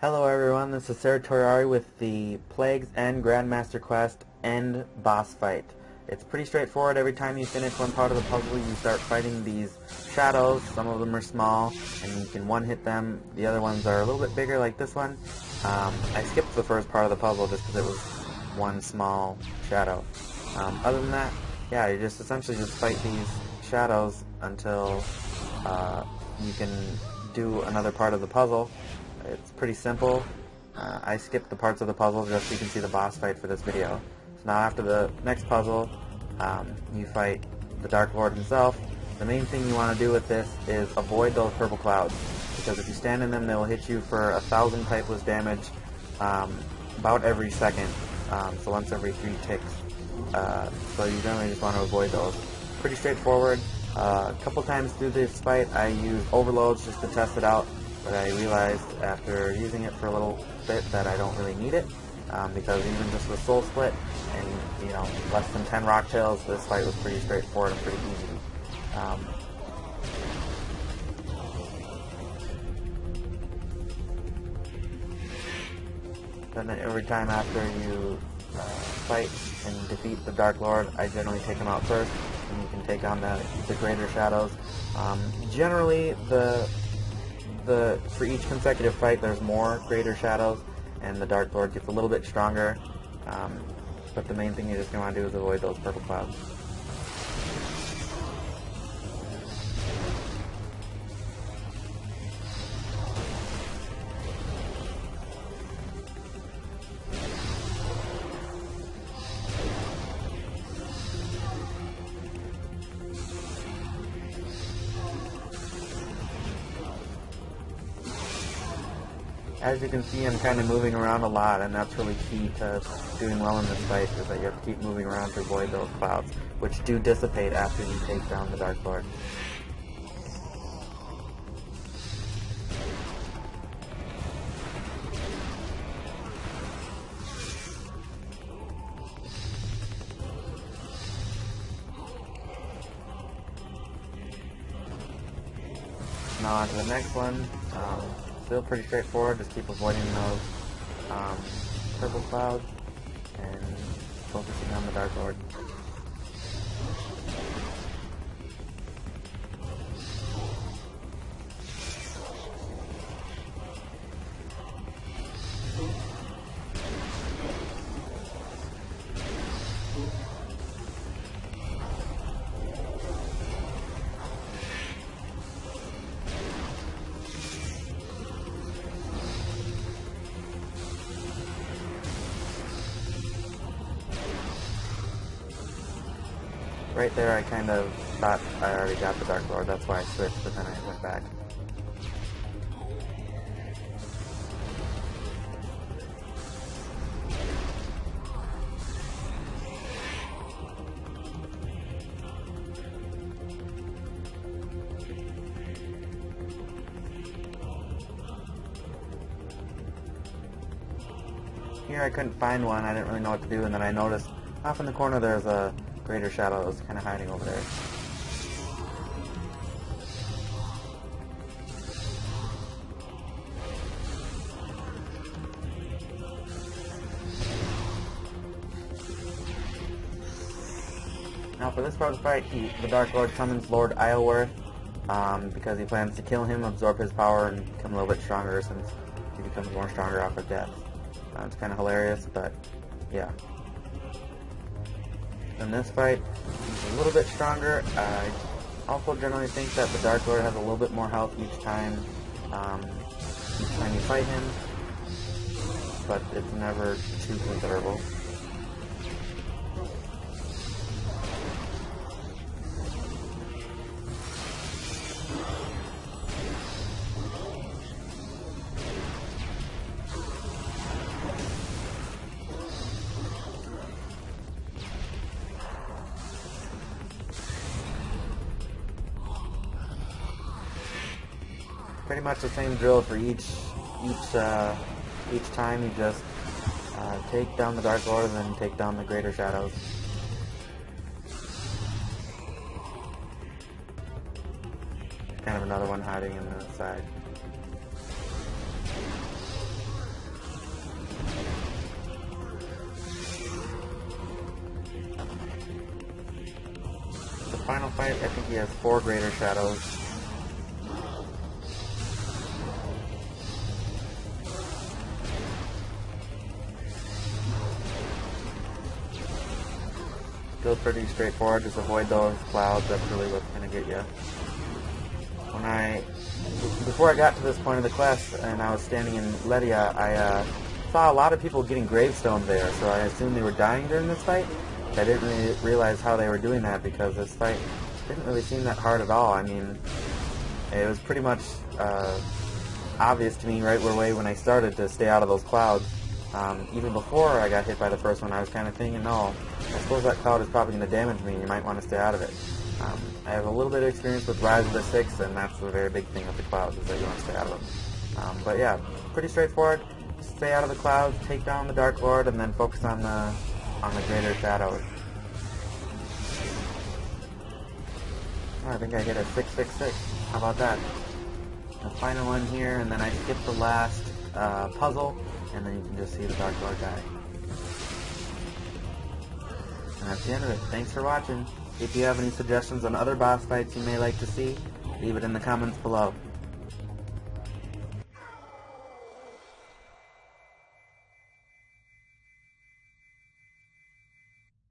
Hello everyone, this is Ceritoriari with the Plagues End Grandmaster Quest End Boss Fight. It's pretty straightforward. Every time you finish one part of the puzzle, you start fighting these shadows. Some of them are small, and you can one-hit them. The other ones are a little bit bigger, like this one. I skipped the first part of the puzzle just because it was one small shadow. Other than that, yeah, you just essentially just fight these shadows until you can do another part of the puzzle. It's pretty simple. I skipped the parts of the puzzle just so you can see the boss fight for this video. So now after the next puzzle, you fight the Dark Lord himself. The main thing you want to do with this is avoid those purple clouds, because if you stand in them, they will hit you for 1,000 typeless damage about every second, so once every 3 ticks. So you generally just want to avoid those. Pretty straightforward. A couple times through this fight, I used overloads just to test it out. But I realized after using it for a little bit that I don't really need it, because even just with Soul Split and less than 10 rock tails, this fight was pretty straightforward and pretty easy. Then every time after you fight and defeat the Dark Lord, I generally take him out first, and you can take on the greater shadows. Generally, for each consecutive fight, there's more greater shadows, and the Dark Lord gets a little bit stronger. But the main thing you're just going to want to do is avoid those purple clouds. As you can see, I'm kind of moving around a lot, and that's really key to doing well in this fight, is that you have to keep moving around to avoid those clouds, which do dissipate after you take down the Dark Lord. Now on to the next one. Still pretty straightforward, just keep avoiding those purple clouds and focusing on the Dark Lord. Right there, I kind of thought I already got the Dark Lord, that's why I switched, but then I went back. Here I couldn't find one, I didn't really know what to do, and then I noticed off in the corner there's a greater shadow that was kind of hiding over there. Now for this part of the fight, the Dark Lord summons Lord Isleworth, because he plans to kill him, absorb his power, and become a little bit stronger since he becomes more stronger off of death. It's kind of hilarious, but yeah. In this fight, he's a little bit stronger. I also generally think that the Dark Lord has a little bit more health each time you fight him, but it's never too considerable. Pretty much the same drill for each time. You just take down the Dark Lord and then take down the greater shadows. Kind of another one hiding in the side. final fight, I think he has 4 greater shadows. Still pretty straightforward, just avoid those clouds, that's really what's going to get you. Before I got to this point of the quest, and I was standing in Ledia, I saw a lot of people getting gravestones there, so I assumed they were dying during this fight. I didn't really realize how they were doing that, because this fight didn't really seem that hard at all. I mean, it was pretty much obvious to me right away when I started to stay out of those clouds. Even before I got hit by the first one, I was kind of thinking, no, I suppose that cloud is probably going to damage me, you might want to stay out of it. I have a little bit of experience with Rise of the Six, and that's the very big thing with the clouds, is that you want to stay out of them. But yeah, pretty straightforward. Stay out of the clouds, take down the Dark Lord, and then focus on the greater shadows. Oh, I think I hit a 666. How about that? The final one here, and then I skip the last puzzle, and then you can just see the Dark Lord die. And that's the end of it. Thanks for watching. If you have any suggestions on other boss fights you may like to see, leave it in the comments below.